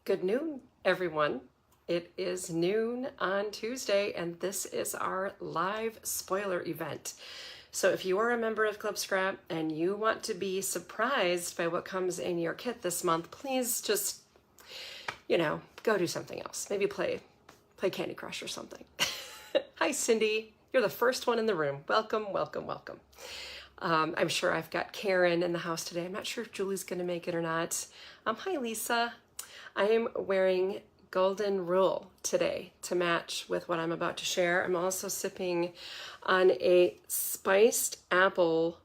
Good noon, everyone. It is noon on Tuesday, and this is our live spoiler event. So if you are a member of Club Scrap and you want to be surprised by what comes in your kit this month, please just, go do something else. Maybe play Candy Crush or something. Hi, Cindy. You're the first one in the room. Welcome, welcome, welcome. I'm sure I've got Karen in the house today. I'm not sure if Julie's going to make it or not. Hi, Lisa. I am wearing Golden Rule today to match with what I'm about to share. I'm also sipping on a spiced apple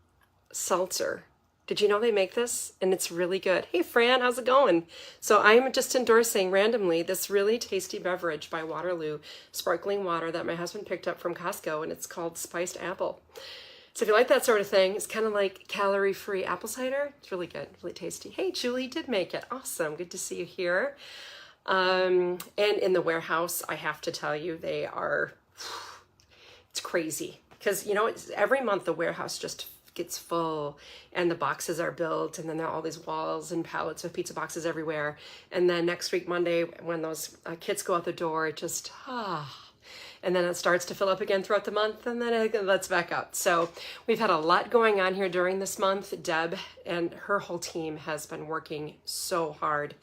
seltzer. Did you know they make this? And it's really good. Hey, Fran, how's it going? So I'm just endorsing randomly this really tasty beverage by Waterloo, sparkling water that my husband picked up from Costco, and it's called Spiced Apple. So if you like that sort of thing, it's kind of like calorie-free apple cider. It's really good, really tasty. Hey, Julie did make it. Awesome. Good to see you here. And in the warehouse, I have to tell you, it's crazy. Because, every month the warehouse just gets full and the boxes are built, and then there are all these walls and pallets of pizza boxes everywhere. And then next week, Monday, when those kits go out the door, it just, and then it starts to fill up again throughout the month, and then it lets back up. So we've had a lot going on here during this month. Deb and her whole team has been working so hard.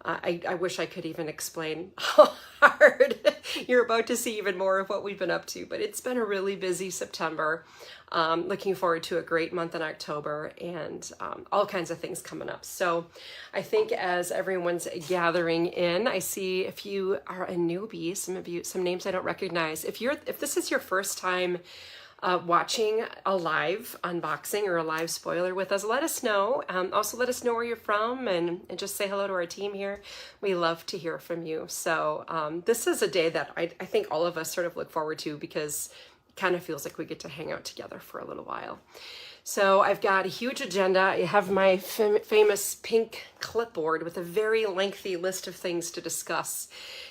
I wish I could even explain how hard. You're about to see even more of what we've been up to, but it's been a really busy September. Looking forward to a great month in October, and all kinds of things coming up. So I think as everyone's gathering in, I see if you are a newbie, some names I don't recognize. If this is your first time watching a live unboxing or a live spoiler with us, let us know. Also let us know where you're from, and just say hello to our team here. We love to hear from you. So this is a day that I think all of us sort of look forward to, because it kind of feels like we get to hang out together for a little while. So I've got a huge agenda. I have my famous pink clipboard with a very lengthy list of things to discuss.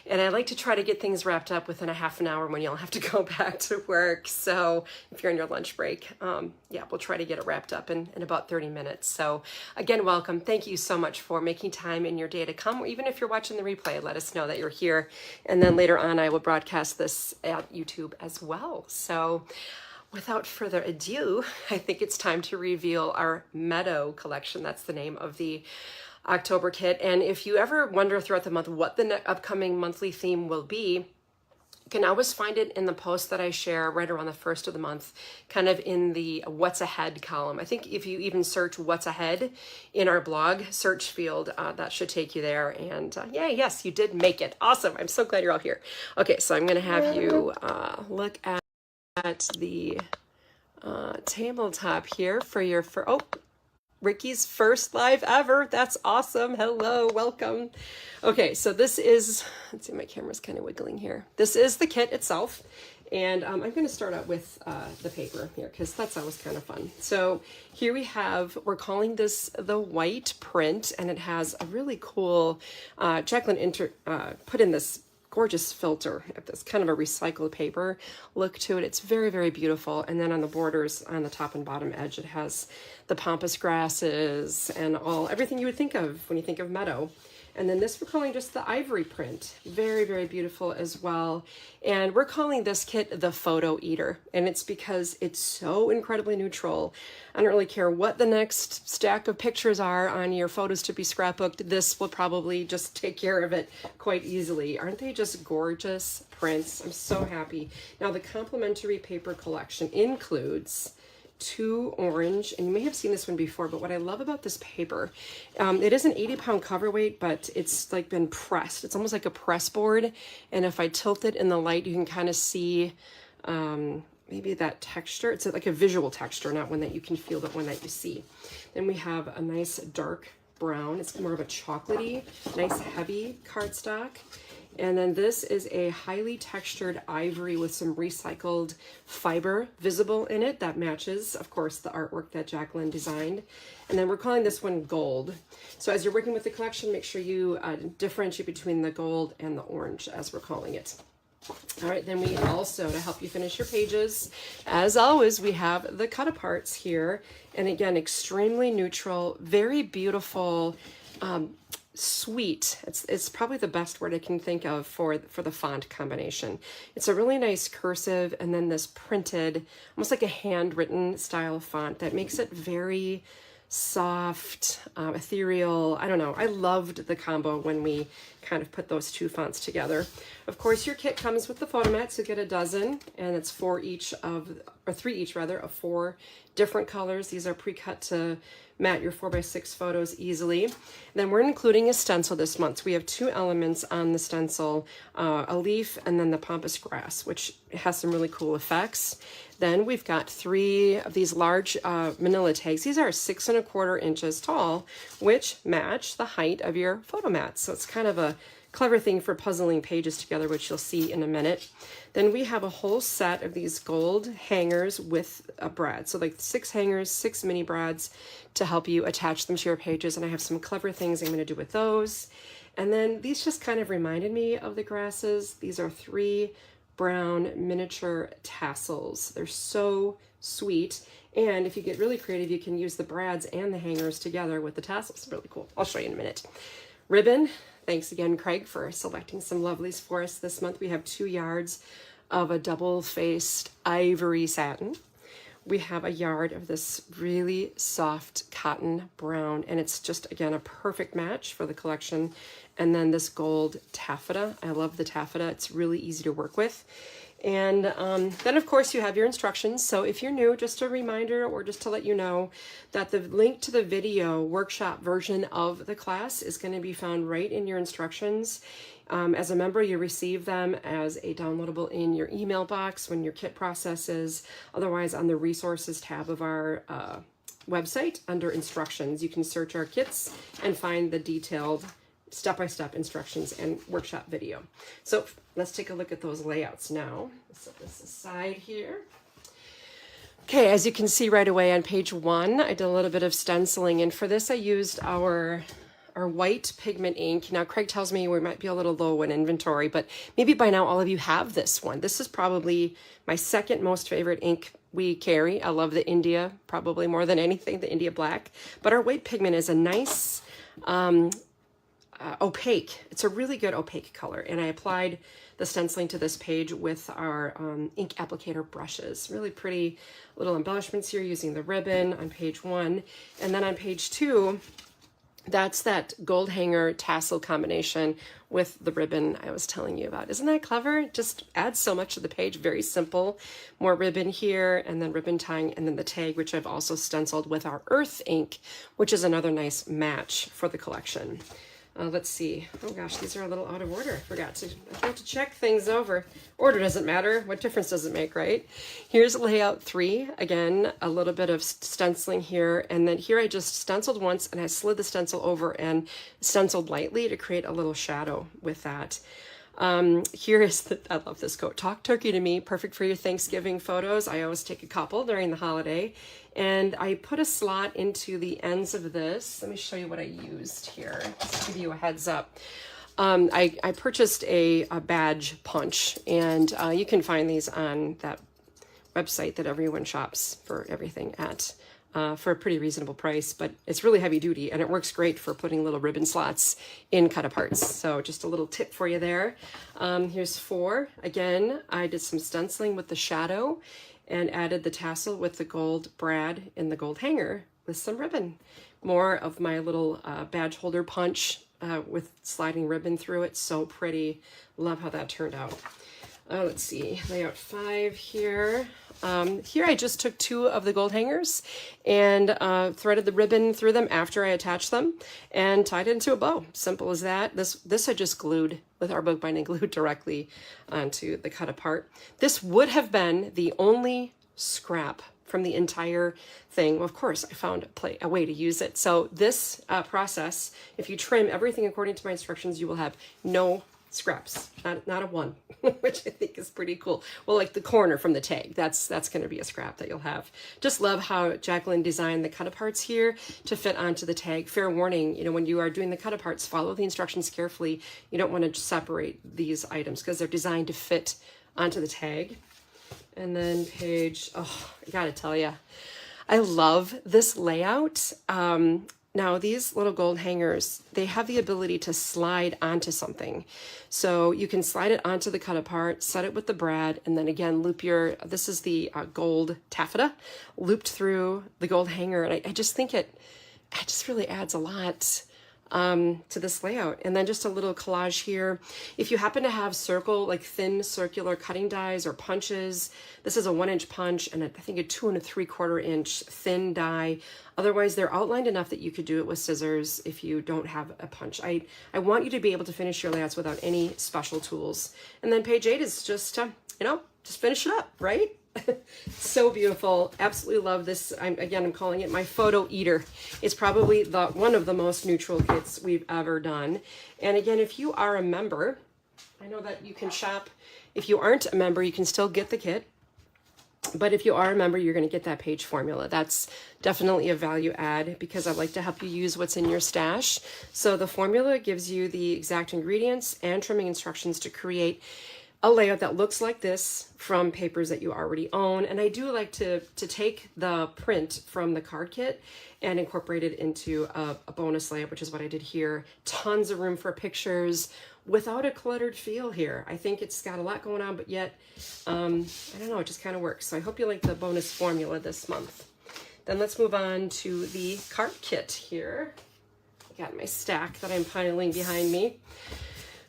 And I like to try to get things wrapped up within a half an hour when you'll have to go back to work. So if you're on your lunch break, we'll try to get it wrapped up in about 30 minutes. So again, welcome. Thank you so much for making time in your day to come. Or even if you're watching the replay, let us know that you're here. And then later on, I will broadcast this at YouTube as well. So without further ado, I think it's time to reveal our Meadow collection. That's the name of the October kit. And if you ever wonder throughout the month what the upcoming monthly theme will be, you can always find it in the post that I share right around the first of the month, kind of in the What's Ahead column. I think if you even search What's Ahead in our blog search field, that should take you there. And yes, you did make it. Awesome. I'm so glad you're all here. Okay, so I'm going to have you look at the tabletop here for Ricky's first live ever. That's awesome. Hello, welcome. Okay, so this is, let's see, my camera's kind of wiggling here. This is the kit itself, and I'm going to start out with the paper here, because that's always kind of fun. So here we're calling this the white print, and it has a really cool, Jacqueline put in this gorgeous filter. This kind of a recycled paper look to it. It's very, very beautiful. And then on the borders, on the top and bottom edge, it has the pampas grasses and everything you would think of when you think of meadow. And then this we're calling just the ivory print. Very, very beautiful as well. And we're calling this kit the Photo Eater. And it's because it's so incredibly neutral. I don't really care what the next stack of pictures are on your photos to be scrapbooked. This will probably just take care of it quite easily. Aren't they just gorgeous prints? I'm so happy. Now the Complementary Paper collection includes 2 orange, and you may have seen this one before, but what I love about this paper, it is an 80-pound cover weight, but it's like been pressed. It's almost like a press board, and if I tilt it in the light, you can kind of see maybe that texture. It's like a visual texture, not one that you can feel, but one that you see. Then we have a nice dark brown. It's more of a chocolatey, nice heavy cardstock. And then this is a highly textured ivory with some recycled fiber visible in it that matches, of course, the artwork that Jacqueline designed. And then we're calling this one gold. So as you're working with the collection, make sure you differentiate between the gold and the orange, as we're calling it. All right, then we also, to help you finish your pages, as always, we have the cut aparts here. And again, extremely neutral, very beautiful sweet. It's probably the best word I can think of for the font combination. It's a really nice cursive and then this printed, almost like a handwritten style font that makes it very soft, ethereal. I don't know. I loved the combo when we kind of put those two fonts together. Of course, your kit comes with the Photomat, so you get a dozen, and it's 3 each of 4 different colors. These are pre-cut to mat your 4x6 photos easily. And then we're including a stencil this month. We have 2 elements on the stencil, a leaf and then the pampas grass, which has some really cool effects. Then we've got 3 of these large manila tags. These are 6 1/4 inches tall, which match the height of your Photomat. So it's kind of a clever thing for puzzling pages together, which you'll see in a minute. Then we have a whole set of these gold hangers with a brad. So like 6 hangers, 6 mini brads to help you attach them to your pages. And I have some clever things I'm going to do with those. And then these just kind of reminded me of the grasses. These are 3 brown miniature tassels. They're so sweet. And if you get really creative, you can use the brads and the hangers together with the tassels. Really cool. I'll show you in a minute. Ribbon. Thanks again, Craig, for selecting some lovelies for us this month. We have 2 yards of a double-faced ivory satin. We have a yard of this really soft cotton brown, and it's just, again, a perfect match for the collection. And then this gold taffeta. I love the taffeta. It's really easy to work with. And then, of course, you have your instructions. So if you're new, just a reminder or just to let you know that the link to the video workshop version of the class is going to be found right in your instructions. As a member, you receive them as a downloadable in your email box when your kit processes. Otherwise, on the resources tab of our website under instructions, you can search our kits and find the detailed step-by-step instructions and workshop video. So let's take a look at those layouts now. Let's set this aside here. Okay, as you can see right away on page 1, I did a little bit of stenciling, and for this I used our white pigment ink. Now Craig tells me we might be a little low in inventory, but maybe by now all of you have this one. This is probably my second most favorite ink we carry. I love the India, probably more than anything, the India Black. But our white pigment is a nice opaque. It's a really good opaque color, and I applied the stenciling to this page with our ink applicator brushes. Really pretty little embellishments here using the ribbon on page 1. And then on page 2, that's that gold hanger tassel combination with the ribbon I was telling you about. Isn't that clever? It just adds so much to the page. Very simple. More ribbon here, and then ribbon tying, and then the tag, which I've also stenciled with our earth ink, which is another nice match for the collection. Let's see. Oh gosh, these are a little out of order. I forgot to check things over. Order doesn't matter. What difference does it make, right? Here's layout 3. Again, a little bit of stenciling here. And then here I just stenciled once and I slid the stencil over and stenciled lightly to create a little shadow with that. Here is I love this quote. Talk turkey to me, perfect for your Thanksgiving photos. I always take a couple during the holiday. And I put a slot into the ends of this. Let me show you what I used here, just to give you a heads up. I purchased a badge punch, and you can find these on that website that everyone shops for everything at. For a pretty reasonable price, but it's really heavy duty and it works great for putting little ribbon slots in cut aparts. So just a little tip for you there. Here's 4. Again, I did some stenciling with the shadow and added the tassel with the gold brad in the gold hanger with some ribbon. More of my little badge holder punch with sliding ribbon through it. So pretty. Love how that turned out. Let's see, layout 5 here. Here I just took 2 of the gold hangers and threaded the ribbon through them after I attached them and tied it into a bow. Simple as that. This I just glued with our bookbinding glue directly onto the cut apart. This would have been the only scrap from the entire thing. Well, of course, I found a way to use it. So this process, if you trim everything according to my instructions, you will have no scraps, not a 1, which I think is pretty cool. Well, like the corner from the tag, that's going to be a scrap that you'll have. Just love how Jacqueline designed the cut aparts here to fit onto the tag. Fair warning, you know, when you are doing the cut aparts, follow the instructions carefully. You don't want to separate these items because they're designed to fit onto the tag. And then page, oh, I gotta tell you, I love this layout. Now these little gold hangers, they have the ability to slide onto something. So you can slide it onto the cut apart, set it with the brad, and then again, loop your, this is the gold taffeta, looped through the gold hanger. And I just think it just really adds a lot to this layout. And then just a little collage here. If you happen to have like thin circular cutting dies or punches, this is a 1-inch punch and I think a 2 3/4 inch thin die. Otherwise, they're outlined enough that you could do it with scissors if you don't have a punch. I want you to be able to finish your layouts without any special tools. And then page 8 is just, just finish it up, right? So beautiful. Absolutely love this. I'm calling it my photo eater. It's probably one of the most neutral kits we've ever done. And again, if you are a member, I know that you can shop. If you aren't a member, you can still get the kit. But if you are a member, you're going to get that page formula. That's definitely a value add because I'd like to help you use what's in your stash. So the formula gives you the exact ingredients and trimming instructions to create a layout that looks like this from papers that you already own. And I do like to take the print from the card kit and incorporate it into a bonus layout, which is what I did here. Tons of room for pictures without a cluttered feel here. I think it's got a lot going on, but yet, I don't know, it just kind of works. So I hope you like the bonus formula this month. Then let's move on to the card kit here. I got my stack that I'm piling behind me.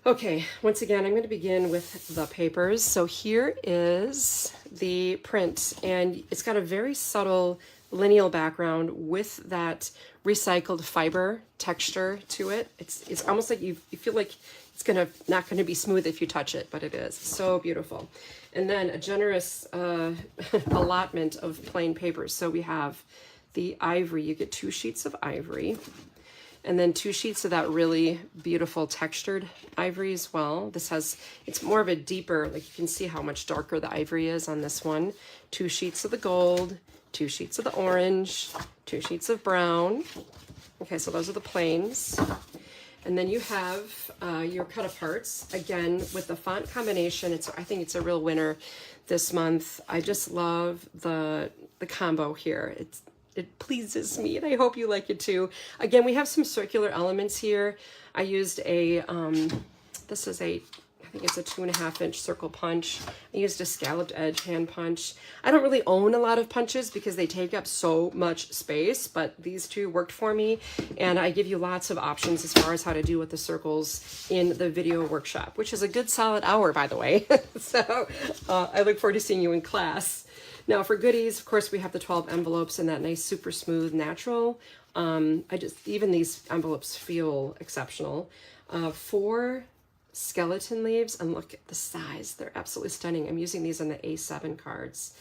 Okay, once again, I'm going to begin with the papers. So here is the print, and it's got a very subtle lineal background with that recycled fiber texture to it. It's almost like you feel like it's not going to be smooth if you touch it, but it is. So beautiful. And then a generous allotment of plain papers. So we have the ivory. You get 2 sheets of ivory. And then 2 sheets of that really beautiful textured ivory as well. It's more of a deeper, like you can see how much darker the ivory is on this one. 2 sheets of the gold, 2 sheets of the orange, 2 sheets of brown. Okay, so those are the plains. And then you have your cut aparts. Again, with the font combination, I think it's a real winner this month. I just love the combo here. It pleases me, and I hope you like it too. Again, we have some circular elements here. I used this is I think it's a 2.5 inch circle punch. I used a scalloped edge hand punch. I don't really own a lot of punches because they take up so much space, but these 2 worked for me. And I give you lots of options as far as how to do with the circles in the video workshop, which is a good solid hour, by the way. So I look forward to seeing you in class. Now for goodies, of course, we have the 12 envelopes and that nice, super smooth, natural. Even these envelopes feel exceptional. 4 skeleton leaves, and look at the size. They're absolutely stunning. I'm using these on the A7 cards.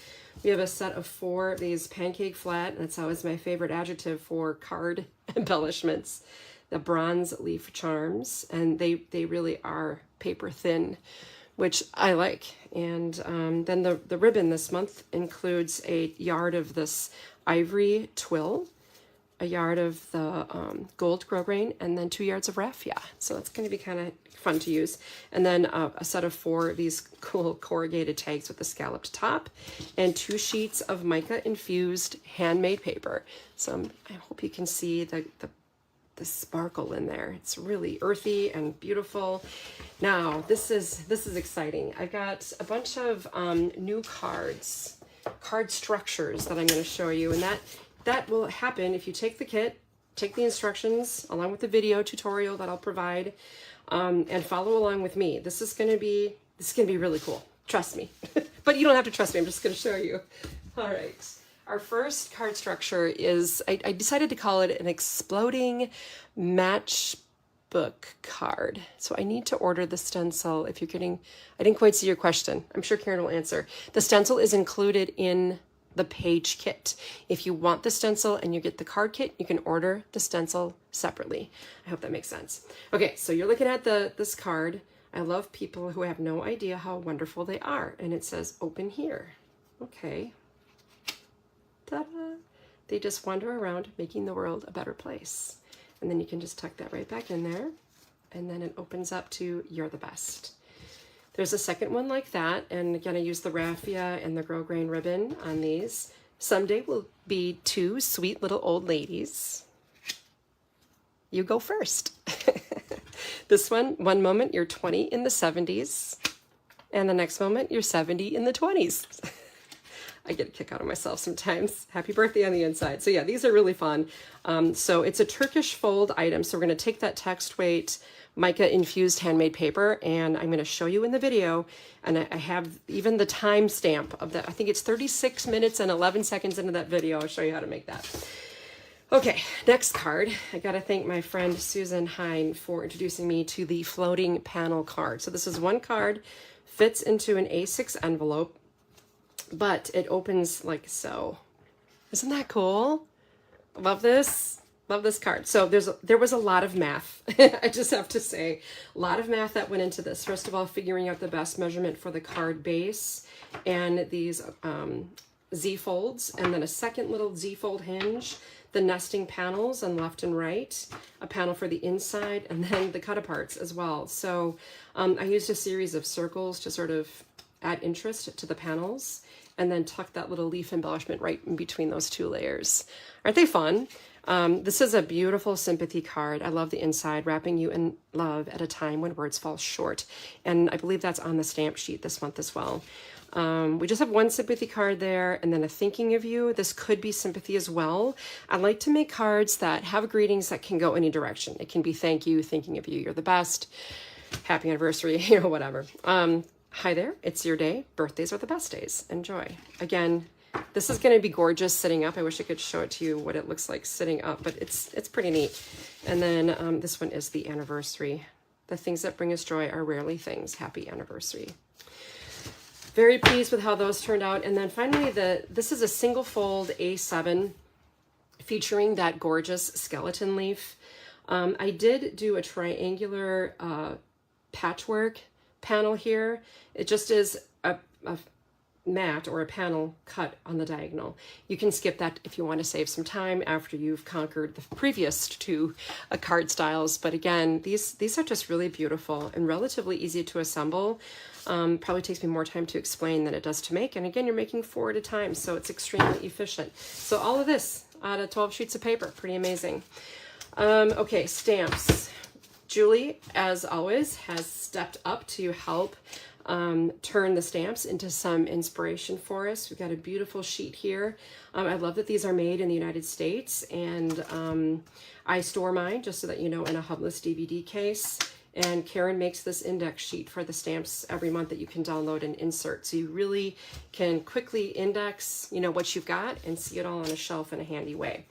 We have a set of 4 of these pancake flat, and that's always my favorite adjective for card embellishments. The bronze leaf charms, and they really are paper thin, which I like. And then the ribbon this month includes a yard of this ivory twill, a yard of the gold grosgrain, and then 2 yards of raffia. So it's going to be kind of fun to use. And then a set of 4 of these cool corrugated tags with a scalloped top, and 2 sheets of mica infused handmade paper. So I hope you can see the sparkle in there. It's really earthy and beautiful. Now this is exciting. I've got a bunch of new card structures that I'm going to show you, and that will happen if you take the kit, take the instructions along with the video tutorial that I'll provide, and follow along with me. This is going to be really cool. Trust me. But you don't have to trust me. I'm just going to show you. All right. Our first card structure is, I decided to call it an exploding matchbook card. So I need to order the stencil. If you're getting, I didn't quite see your question. I'm sure Karen will answer. The stencil is included in the page kit. If you want the stencil and you get the card kit, you can order the stencil separately. I hope that makes sense. Okay, so you're looking at this card. I love people who have no idea how wonderful they are. And it says, open here. Okay. Ta-da. They just wander around making the world a better place. And then you can just tuck that right back in there. And then it opens up to you're the best. There's a second one like that. And again, I use the raffia and the grosgrain ribbon on these. Someday will be 2 sweet little old ladies. you go first. This one moment you're 20 in the 70s, and the next moment you're 70 in the 20s. I get a kick out of myself sometimes. Happy birthday on the inside. So yeah, these are really fun. So it's a Turkish fold item. So we're going to take that text weight mica infused handmade paper, and I'm going to show you in the video, and I have even the time stamp of that. I think it's 36 minutes and 11 seconds into that video. I'll show you how to make that. Okay, next card. I got to thank my friend Susan Hine for introducing me to the floating panel card. So this is one card, fits into an A6 envelope, but it opens like so. Isn't that cool? Love this. Love this card. So there was a lot of math. I just have to say, a lot of math that went into this. First of all, figuring out the best measurement for the card base and these Z folds, and then a second little Z fold hinge, the nesting panels on left and right, a panel for the inside, and then the cut aparts as well. So I used a series of circles to sort of add interest to the panels, and then tuck that little leaf embellishment right in between those two layers. Aren't they fun? This is a beautiful sympathy card. I love the inside, wrapping you in love at a time when words fall short. And I believe that's on the stamp sheet this month as well. We just have one sympathy card there, and then a thinking of you. This could be sympathy as well. I like to make cards that have greetings that can go any direction. It can be thank you, thinking of you, you're the best, happy anniversary, whatever. Hi there, it's your day. Birthdays are the best days. Enjoy. Again, this is going to be gorgeous sitting up. I wish I could show it to you what it looks like sitting up, but it's pretty neat. And then this one is the anniversary. The things that bring us joy are rarely things. Happy anniversary. Very pleased with how those turned out. And then finally, this is a single fold A7 featuring that gorgeous skeleton leaf. I did do a triangular patchwork panel here. It just is a mat or a panel cut on the diagonal. You can skip that if you want to save some time after you've conquered the previous two card styles. But again, these are just really beautiful and relatively easy to assemble. Probably takes me more time to explain than it does to make. And again, you're making 4 at a time, so it's extremely efficient. So all of this out of 12 sheets of paper, pretty amazing. Okay, stamps. Julie, as always, has stepped up to help turn the stamps into some inspiration for us. We've got a beautiful sheet here. I love that these are made in the United States, and I store mine, just so that you know, in a hubless DVD case. And Karen makes this index sheet for the stamps every month that you can download and insert. So you really can quickly index, what you've got and see it all on a shelf in a handy way.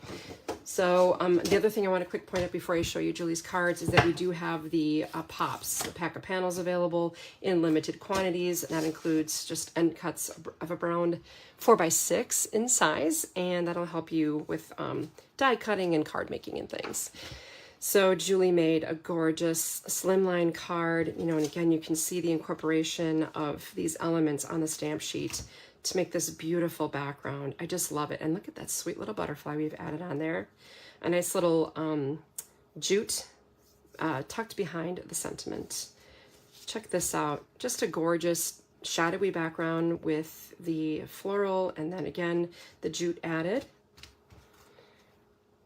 So the other thing I want to quick point out before I show you Julie's cards is that we do have the pops, the pack of panels available in limited quantities. And that includes just end cuts of around 4x6 in size. And that'll help you with die cutting and card making and things. So Julie made a gorgeous slimline card, and again, you can see the incorporation of these elements on the stamp sheet to make this beautiful background. I just love it. And look at that sweet little butterfly we've added on there. A nice little jute tucked behind the sentiment. Check this out. Just a gorgeous shadowy background with the floral, and then again, the jute added.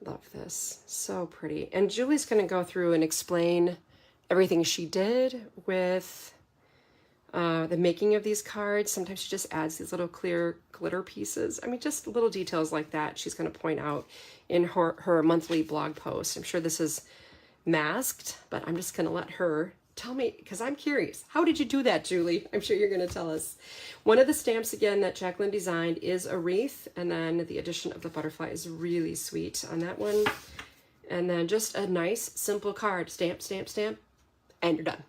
Love this. So pretty. And Julie's going to go through and explain everything she did with the making of these cards. Sometimes she just adds these little clear glitter pieces. I mean, just little details like that she's going to point out in her monthly blog post. I'm sure this is masked, but I'm just going to let her tell me, because I'm curious. How did you do that, Julie? I'm sure you're going to tell us. One of the stamps, again, that Jacqueline designed is a wreath, and then the addition of the butterfly is really sweet on that one. And then just a nice, simple card. Stamp, stamp, stamp, and you're done.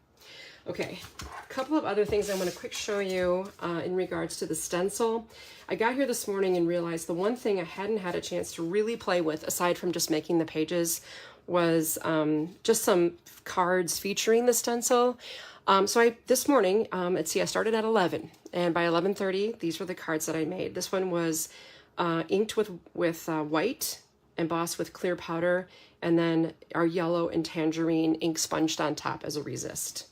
Okay, a couple of other things I want to quick show you in regards to the stencil. I got here this morning and realized the one thing I hadn't had a chance to really play with, aside from just making the pages, was just some cards featuring the stencil. So this morning, let's see, I started at 11, and by 11:30, these were the cards that I made. This one was inked with white, embossed with clear powder, and then our yellow and tangerine ink sponged on top as a resist.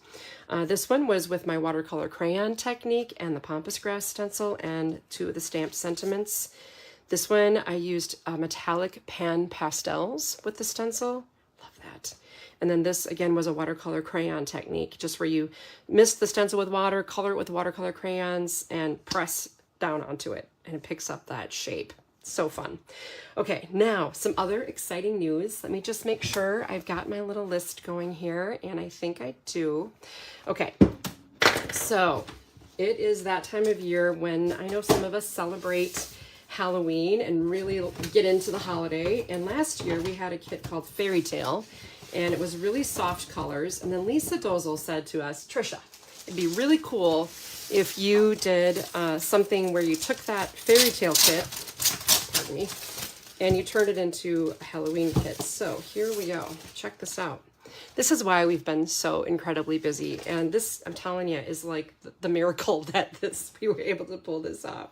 This one was with my watercolor crayon technique and the pampas grass stencil and 2 of the stamped sentiments. This one I used metallic pan pastels with the stencil. Love that. And then this again was a watercolor crayon technique, just where you mist the stencil with water, color it with watercolor crayons, and press down onto it, and it picks up that shape. So fun. Okay, now some other exciting news. Let me just make sure I've got my little list going here, and I think I do. Okay, so it is that time of year when I know some of us celebrate Halloween and really get into the holiday. And last year we had a kit called Fairy Tale, and it was really soft colors. And then Lisa Dozel said to us, Trisha, it'd be really cool if you did something where you took that Fairy Tale kit, pardon me, and you turned it into a Halloween kit. So here we go. Check this out. This is why we've been so incredibly busy. And this, I'm telling you, is like the miracle that we were able to pull this off.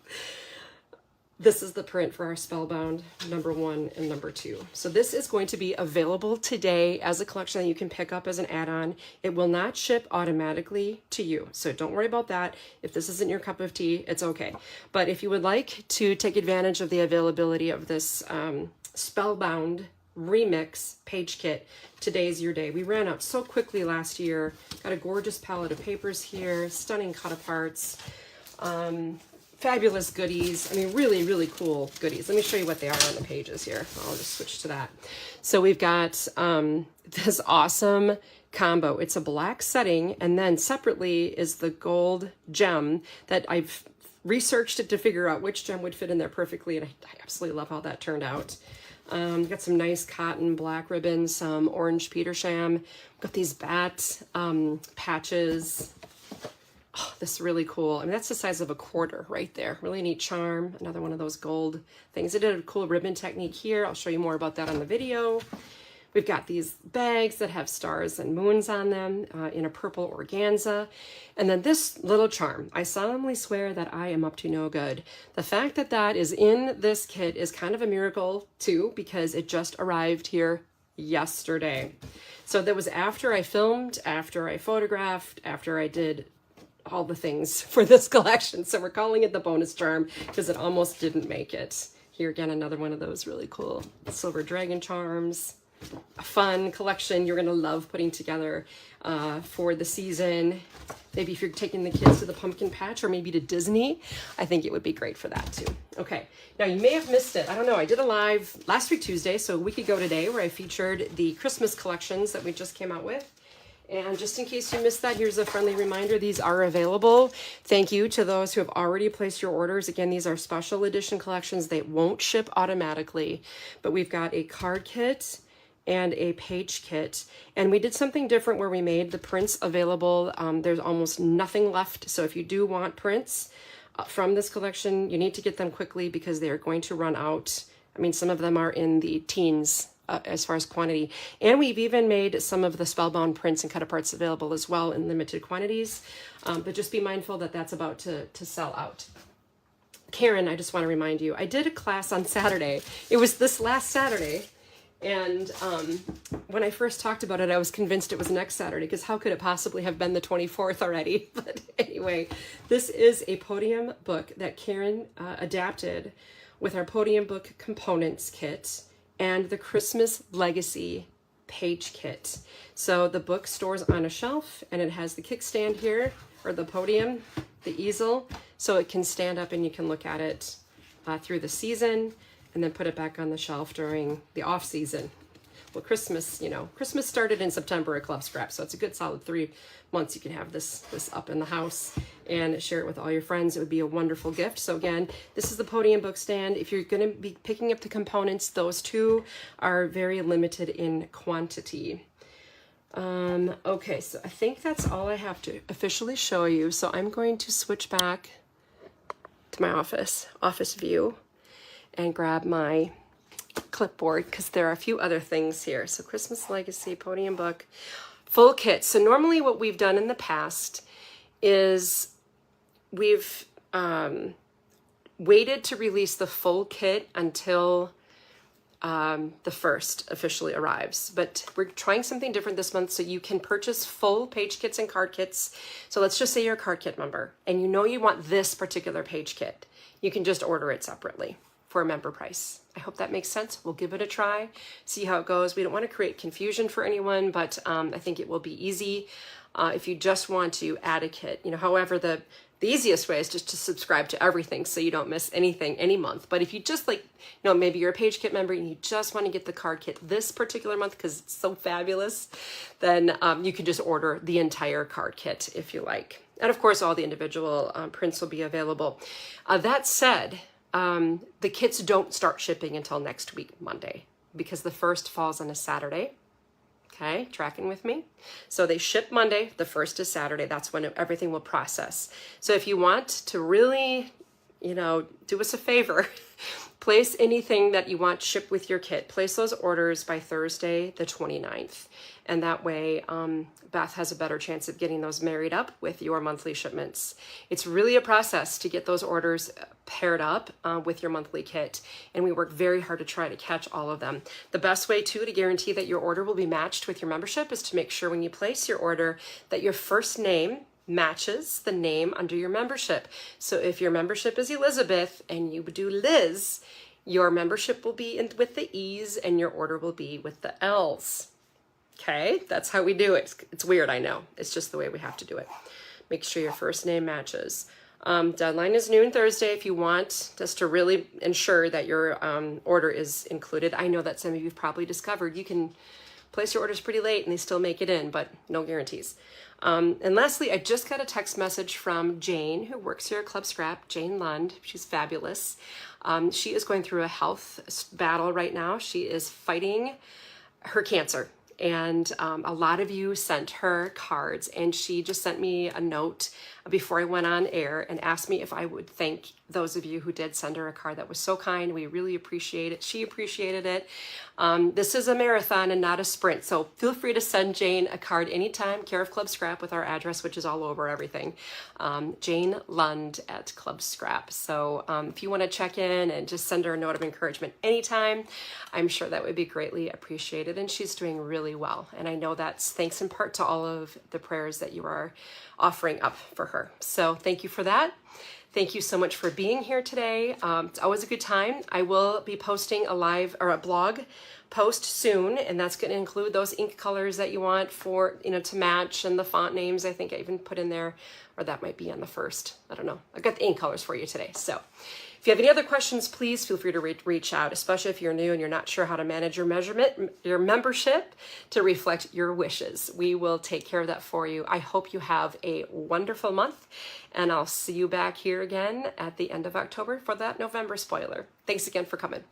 This is the print for our Spellbound #1 and #2. So this is going to be available today as a collection that you can pick up as an add-on. It will not ship automatically to you, so don't worry about that. If this isn't your cup of tea, it's okay. But if you would like to take advantage of the availability of this Spellbound Remix page kit, today's your day. We ran out so quickly last year. Got a gorgeous palette of papers here, stunning cut-aparts, fabulous goodies. I mean, really, really cool goodies. Let me show you what they are on the pages here. I'll just switch to that. So we've got this awesome combo. It's a black setting, and then separately is the gold gem that I've researched it to figure out which gem would fit in there perfectly, and I absolutely love how that turned out. Got some nice cotton black ribbons, some orange Petersham. Got these bat patches. Oh, this is really cool. I mean, that's the size of a quarter right there. Really neat charm. Another one of those gold things. I did a cool ribbon technique here. I'll show you more about that on the video. We've got these bags that have stars and moons on them in a purple organza. And then this little charm. I solemnly swear that I am up to no good. The fact that that is in this kit is kind of a miracle too, because it just arrived here yesterday. So that was after I filmed, after I photographed, after I did all the things for this collection. So we're calling it the bonus charm because it almost didn't make it. Here again, another one of those really cool silver dragon charms. A fun collection you're gonna love putting together for the season. Maybe if you're taking the kids to the pumpkin patch or maybe to Disney, I think it would be great for that too. Okay, now you may have missed it. I don't know, I did a live last week Tuesday, so a week ago today, where I featured the Christmas collections that we just came out with. And just in case you missed that, here's a friendly reminder. These are available. Thank you to those who have already placed your orders. Again, these are special edition collections. They won't ship automatically, but we've got a card kit and a page kit. And we did something different where we made the prints available. There's almost nothing left. So if you do want prints from this collection, you need to get them quickly because they are going to run out. I mean, some of them are in the teens as far as quantity. And we've even made some of the Spellbound prints and cut-aparts available as well in limited quantities. But just be mindful that that's about to sell out. Karen, I just want to remind you, I did a class on Saturday. It was this last Saturday. And when I first talked about it, I was convinced it was next Saturday, because how could it possibly have been the 24th already? But anyway, this is a podium book that Karen adapted with our podium book components kit and the Christmas Legacy page kit. So the book stores on a shelf, and it has the kickstand here, or the podium, the easel, so it can stand up and you can look at it through the season, and then put it back on the shelf during the off season. Well, Christmas, you know, Christmas started in September at Club Scrap, so it's a good solid 3 months you can have this up in the house and share it with all your friends. It would be a wonderful gift. So again, this is the podium book stand. If you're going to be picking up the components, those two are very limited in quantity. Okay, so I think that's all I have to officially show you. So I'm going to switch back to my office view and grab my clipboard, because there are a few other things here. So Christmas Legacy, podium book, full kit. So normally what we've done in the past is we've waited to release the full kit until the first officially arrives. But we're trying something different this month, so you can purchase full page kits and card kits. So let's just say you're a card kit member and you know you want this particular page kit. You can just order it separately. for a member price. I hope that makes sense. We'll give it a try, see how it goes. We don't want to create confusion for anyone, but I think it will be easy if you just want to add a kit. However, the easiest way is just to subscribe to everything so you don't miss anything any month. But if you just maybe you're a Page Kit member and you just want to get the card kit this particular month because it's so fabulous, then you can just order the entire card kit if you like. And of course, all the individual prints will be available. That said, the kits don't start shipping until next week, Monday, because the 1st falls on a Saturday. Okay, tracking with me? So they ship Monday, the 1st is Saturday. That's when everything will process. So if you want to really, do us a favor, place anything that you want shipped with your kit. Place those orders by Thursday, the 29th. And that way, Beth has a better chance of getting those married up with your monthly shipments. It's really a process to get those orders paired up with your monthly kit. And we work very hard to try to catch all of them. The best way too to guarantee that your order will be matched with your membership is to make sure when you place your order that your first name matches the name under your membership. So if your membership is Elizabeth and you do Liz, your membership will be with the E's and your order will be with the L's. Okay, that's how we do it. It's weird, I know. It's just the way we have to do it. Make sure your first name matches. Deadline is noon Thursday if you want, just to really ensure that your order is included. I know that some of you have probably discovered you can place your orders pretty late and they still make it in, but no guarantees. And lastly, I just got a text message from Jane, who works here at Club Scrap, Jane Lund. She's fabulous. She is going through a health battle right now. She is fighting her cancer. And a lot of you sent her cards, and she just sent me a note before I went on air and asked me if I would thank those of you who did send her a card. That was so kind. We really appreciate it. She appreciated it. This is a marathon and not a sprint. So feel free to send Jane a card anytime. Care of Club Scrap with our address, which is all over everything. Jane Lund at Club Scrap. So if you want to check in and just send her a note of encouragement anytime, I'm sure that would be greatly appreciated. And she's doing really well. And I know that's thanks in part to all of the prayers that you are offering up for her. So thank you for that. Thank you so much for being here today. It's always a good time. I will be posting a live or a blog post soon, and that's going to include those ink colors that you want for, to match, and the font names. I think I even put in there, or that might be on the 1st. I don't know. I've got the ink colors for you today. So if you have any other questions, please feel free to reach out, especially if you're new and you're not sure how to manage your membership to reflect your wishes. We will take care of that for you. I hope you have a wonderful month, and I'll see you back here again at the end of October for that November spoiler. Thanks again for coming.